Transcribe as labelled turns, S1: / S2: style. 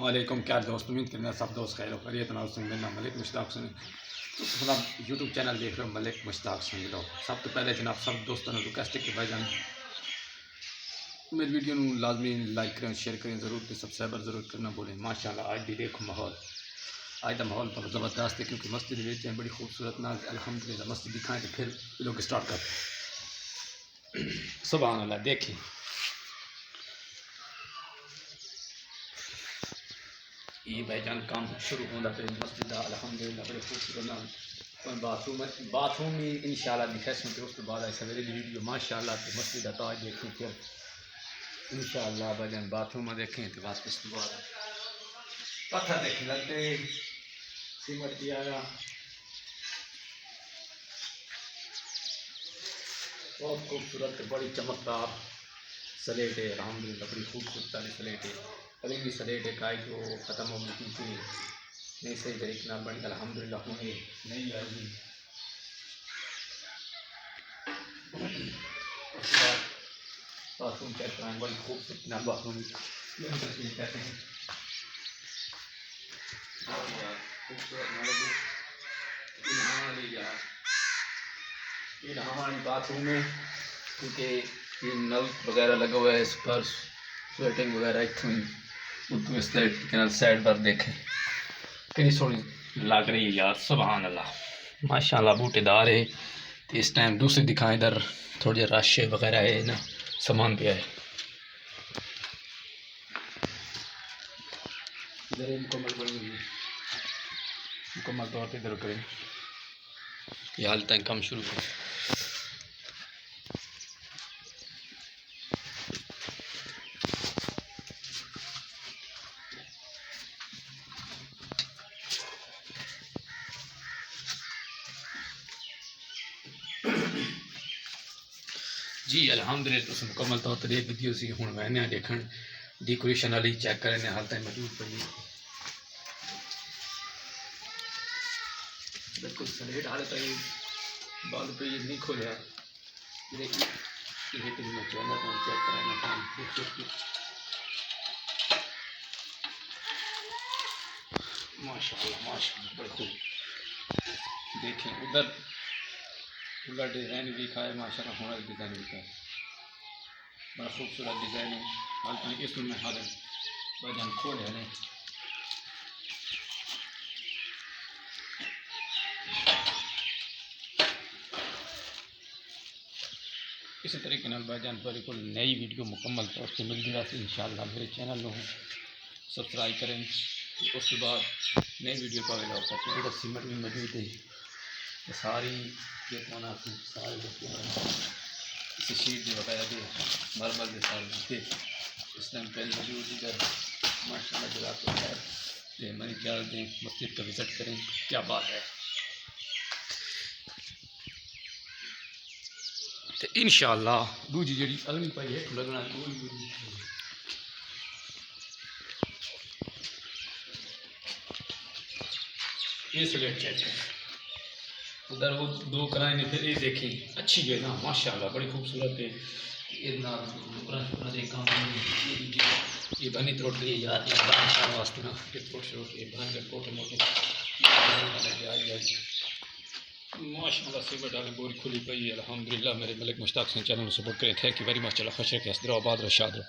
S1: वालेकुम। क्या दोस्त, उम्मीद करना सब दोस्त खैर खैरियत ना से। मेरा नाम मलिक मुश्ताक सिंह। मतलब यूट्यूब चैनल देख रहे हो मलिक मुश्ताक सिंह लो। सब तो पहले जनाब सब दोस्तों ने रिक्वेस्ट है कि भाईजान मेरी वीडियो में लाजमी लाइक करें, शेयर करें, ज़रूर कि सब्सक्राइबर ज़रूर करना बोलें। माशाल्लाह आज भी देखो माहौल, आज का माहौल बहुत ज़बरदस्त है क्योंकि मस्जिद वेच हैं बड़ी खूबसूरत ना। अल्हम्दुलिल्लाह मस्जिद दिखाएँ तो फिर लोग स्टार्ट करते। सुभान अल्लाह। देखिए ये भाईजान काम शुरू होता पे मस्जिद अल्हम्दुलिल्लाह बड़े खूबसूरत ना। बाथरूम में इंशाल्लाह दिखाई फिर उसके बाद सवेरे की वीडियो माशाल्लाह तो मस्जिद आता है देखें फिर इंशाल्लाह भाईजान बाथरूम में देखें तो बस उसके बाद पत्थर देखे लगते सीमेंट दिया गया बहुत खूबसूरत बड़ी चमकदार स्लेट है। अल्हम्दुलिल्लाह बड़ी खूबसूरत वाली स्लेट है। अभी भी स्लेट है काई जो ख़त्म हो गई थी नहीं सही तरीके ना बनी। अल्हम्दुलिल्लाह होंगे नहीं आएगी। बाथरूम चेक कराएंगे बड़ी खूबसूरत ना बाथरूम कहते हैं खूबसूरत बाथरूम में क्योंकि ये नल वगैरह लगा हुआ है इस पर स्वेटिंग वगैरह इतनी उतनी इस साइड पर देखें कितनी सोहनी लग रही है यार। सुभान अल्लाह माशाल्लाह बूटेदार है। तो इस टाइम दूसरी दिखाएं इधर थोड़ी रश वगैरह है ना सामान पे है इधर मुकम्मल बनी हुई है मुकम्मल तौर पर इधर करें ये हाल तक काम शुरू करें। जी अल्हम्दुलिल्लाह तुम मुकम्मल तौर पर देख दी सी। हुण मैंने देखन डेकोरेशन वाली चेक करने हाल तक मौजूद पई बिल्कुल सलेट हाल तक बंद पे नहीं खोलिया ये मैं चैनल पर चेक कराना काम माशाल्लाह माशाल्लाह बिल्कुल देखें उधर उधर डिज़ाइन भी खाए माशाल्लाह होना डिज़ाइन भी खाए बड़ा खूबसूरत डिज़ाइन है। हाल तक इसमें हाल भाईजान खोल है नहीं इसी तरीके नाल भाईजान बिल्कुल नई वीडियो मुकम्मल तौर पर मिलती रही इंशाल्लाह। मेरे चैनल को सब्सक्राइब करें उसके बाद नई वीडियो का अवेलेबल करते हैं। इधर सीमेंट भी मौजूद है तो सारी ये खाना सारे इसी शीट भी बताया दे मरमल के सारे इस टाइम पहले मौजूद इधर माशाल्लाह जज़ाकुम खैर ये हमारी ख्याल दें मस्जिद का विज़िट करें क्या बात है। तो इंशाल्लाह दूजी जी अगली पाई है लगना ये स्लेट चेक उधर वो दो कराए ने फिर ये देखें अच्छी है ना माशाल्लाह बड़ी खूबसूरत है। ये बनी तोड़ के यार वास्ते ना ये बन के छोटे मोटे माशाल्लाह से डालें बोरी खुली पई है। अल्हम्दुलिल्लाह मेरे मलिक मुश्ताक सिंह चैनल को सपोर्ट करें। Thank you very much. चलो खुश रखें, हंसते रहो, आबाद रहो, शाद रहो।